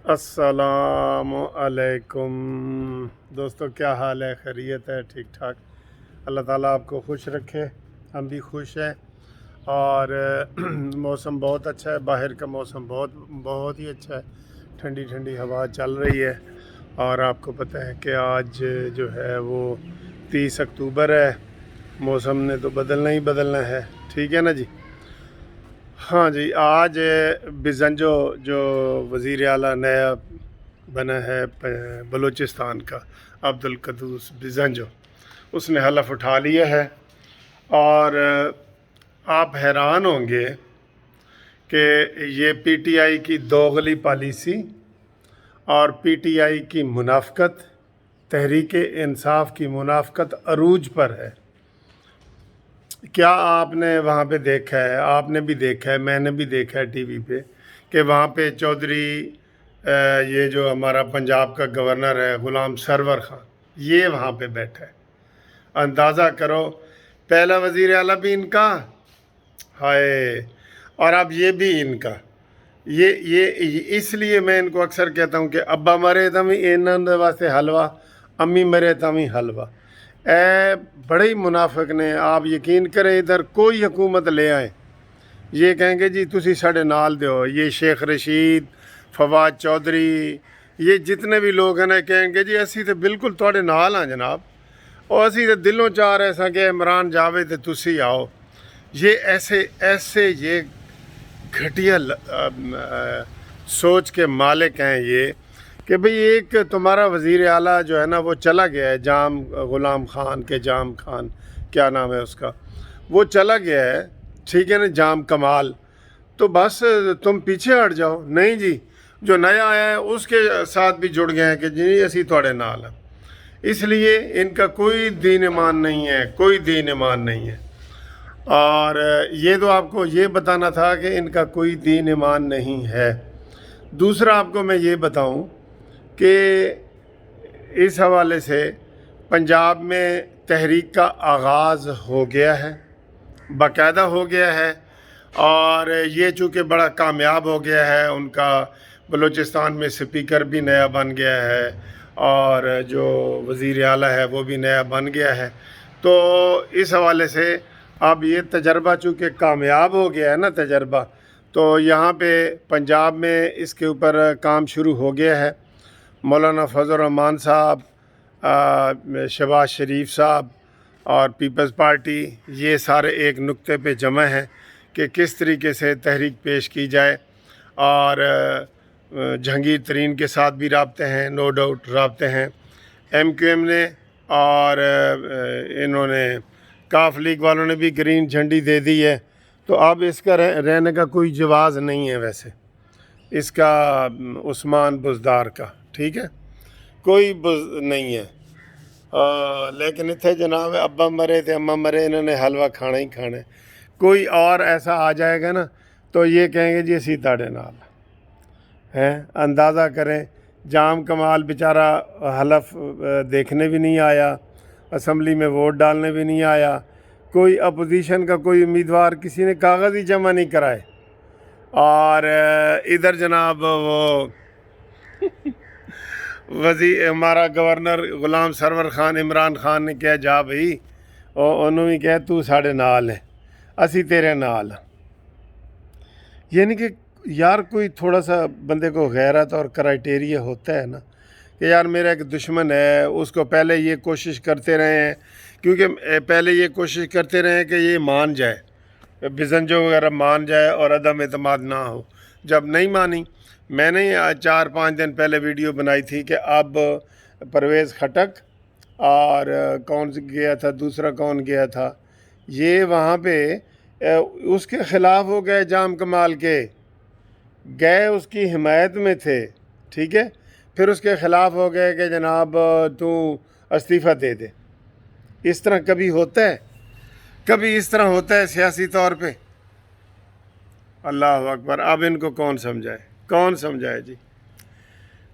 अस्सलाम अलैकुम दोस्तों, क्या हाल है? खैरियत है? ठीक ठाक। अल्लाह ताला आपको खुश रखे, हम भी खुश हैं। और मौसम बहुत अच्छा है, बाहर का मौसम बहुत बहुत ही अच्छा है। ठंडी ठंडी हवा चल रही है। और आपको पता है कि आज जो है वो 30 अक्टूबर है। मौसम ने तो बदलना ही बदलना है, ठीक है ना जी। हाँ जी, आज बिज़ंजो जो वज़ीर आला नया बना है बलूचिस्तान का, अब्दुल कद्दूस बिज़ंजो, उसने हलफ उठा लिया है। और आप हैरान होंगे कि ये पीटीआई की दोगली पॉलिसी और पीटीआई की मुनाफ़कत, तहरीक इंसाफ की मुनाफ़कत अरूज पर है। क्या आपने वहाँ पे देखा है? आपने भी देखा है, मैंने भी देखा है टीवी पे कि वहाँ पे चौधरी ये जो हमारा पंजाब का गवर्नर है गुलाम सरवर खान, ये वहाँ पे बैठा है। अंदाज़ा करो, पहला वज़ीर आला भी इनका, हाय, और अब ये भी इनका। ये इसलिए मैं इनको अक्सर कहता हूँ कि अब्बा मरे तभी इन्होंने वास्ते हलवा, अम्मी मरे तभी हलवा। ए बड़े ही मुनाफिक ने, आप यकीन करें, इधर कोई हुकूमत ले आए, ये कहेंगे जी तुसी साढ़े नाल दो। ये शेख रशीद, फवाद चौधरी, ये जितने भी लोग हैं ना, कहेंगे जी असी तो बिल्कुल थोड़े नाल हाँ जनाब, और असी तो दिलों चाह रहे सा कि इमरान जावे तो तुसी आओ। ये ऐसे ऐसे ये घटिया सोच के मालिक हैं ये, कि भाई एक तुम्हारा वज़ीर आला जो है ना वो चला गया है, जाम ग़ुलाम ख़ान के जाम खान, क्या नाम है उसका, वो चला गया है, ठीक है ना, जाम कमाल, तो बस तुम पीछे हट जाओ। नहीं जी, जो नया आया है उसके साथ भी जुड़ गए हैं कि जी असी थोड़े नाल हैं। इसलिए इनका कोई दीन ईमान नहीं है, कोई दीन ईमान नहीं है। और ये तो आपको ये बताना था कि इनका कोई दीन ईमान नहीं है। दूसरा आपको मैं ये बताऊं कि इस हवाले से पंजाब में तहरीक का आगाज़ हो गया है, बाकायदा हो गया है। और ये चूँकि बड़ा कामयाब हो गया है, उनका बलूचिस्तान में स्पीकर भी नया बन गया है और जो वज़ीर आला है वो भी नया बन गया है। तो इस हवाले से अब ये तजर्बा चूँकि कामयाब हो गया है ना तजर्बा, तो यहाँ पे पंजाब में इसके ऊपर काम शुरू हो गया है। मौलाना फजल रहमान साहब, शहबाज शरीफ साहब और पीपल्स पार्टी, ये सारे एक नुक्ते पे जमा हैं कि किस तरीके से तहरीक पेश की जाए। और जहांगीर तरीन के साथ भी राब्ते हैं, नो डाउट राब्ते हैं MQM ने, और इन्होंने काफ लीग वालों ने भी ग्रीन झंडी दे दी है। तो अब इसका रहने का कोई जवाज़ नहीं है वैसे, इसका उस्मान बुज़दार का, ठीक है, कोई बुज़ नहीं है। लेकिन इतने जनाब अब्बा मरे थे अम्मा मरे, इन्होंने हलवा खाना ही खाना है। कोई और ऐसा आ जाएगा ना तो ये कहेंगे जी असी ताड़े नाल हैं। अंदाज़ा करें, जाम कमाल बेचारा हलफ देखने भी नहीं आया, असम्बली में वोट डालने भी नहीं आया, कोई अपोजिशन का कोई उम्मीदवार किसी ने कागज़ ही जमा नहीं कराए। और इधर जनाब वो हमारा गवर्नर गुलाम सरवर खान, इमरान खान ने कहा जा भाई, और उन्होंने भी कहा तू साढ़े नाल है, असी तेरे नाल। यानी कि यार कोई थोड़ा सा बंदे को गैरत और क्राइटेरिया होता है ना कि यार मेरा एक दुश्मन है, उसको पहले ये कोशिश करते रहे हैं, क्योंकि पहले ये कोशिश करते रहे हैं कि ये मान जाए, बिज़ंजो वगैरह मान जाए और अदम एतमाद ना हो। जब नहीं मानी, मैंने 4-5 दिन पहले वीडियो बनाई थी कि अब परवेज़ खटक और कौन गया था, दूसरा कौन गया था, ये वहाँ पे उसके ख़िलाफ़ हो गए, जाम कमाल के गए उसकी हिमायत में थे, ठीक है, फिर उसके ख़िलाफ़ हो गए कि जनाब तू इस्तीफ़ा दे दे। इस तरह कभी होता है? कभी इस तरह होता है सियासी तौर पे? अल्लाह अकबर। अब इनको कौन समझाए, कौन समझाए जी।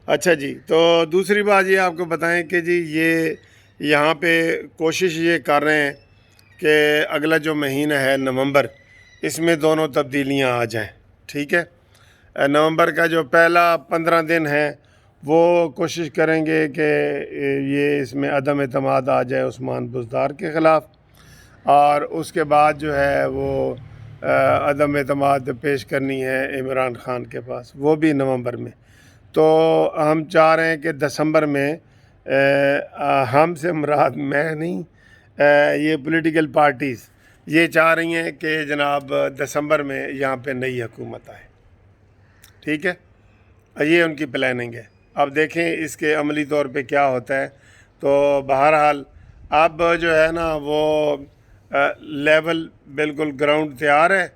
अच्छा जी, तो दूसरी बात ये आपको बताएं कि जी ये यहाँ पे कोशिश ये कर रहे हैं कि अगला जो महीना है नवंबर, इसमें दोनों तब्दीलियाँ आ जाएं, ठीक है। نومبر کا جو پہلا 15 دن ہے وہ کوشش کریں گے کہ یہ اس میں عدم اعتماد آ جائے عثمان بزدار کے خلاف، اور اس کے بعد جو ہے وہ عدم اعتماد پیش کرنی ہے عمران خان کے پاس، وہ بھی نومبر میں۔ تو ہم چاہ رہے ہیں کہ دسمبر میں ہم سے مراد میں نہیں، یہ پولیٹیکل پارٹیز یہ چاہ رہی ہیں کہ جناب دسمبر میں یہاں پہ نئی حکومت آئے، ٹھیک ہے، یہ ان کی پلاننگ ہے۔ اب دیکھیں اس کے عملی طور پہ کیا ہوتا ہے۔ تو بہرحال اب جو ہے نا وہ لیول بالکل گراؤنڈ تیار ہے،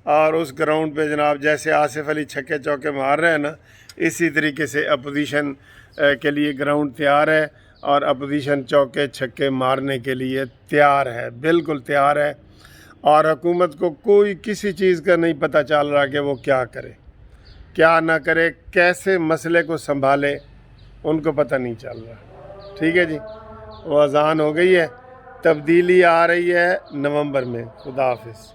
اور اس گراؤنڈ پہ جناب جیسے آصف علی چھکے چوکے مار رہے ہیں نا، اسی طریقے سے اپوزیشن کے لیے گراؤنڈ تیار ہے، اور اپوزیشن چوکے چھکے مارنے کے لیے تیار ہے، بالکل تیار ہے، اور حکومت کو کوئی کسی چیز کا نہیں پتہ چل رہا کہ وہ کیا کرے کیا نہ کرے، کیسے مسئلے کو سنبھالے، ان کو پتہ نہیں چل رہا۔ ٹھیک ہے جی، وہ اذان ہو گئی ہے، تبدیلی آ رہی ہے نومبر میں۔ خدا حافظ۔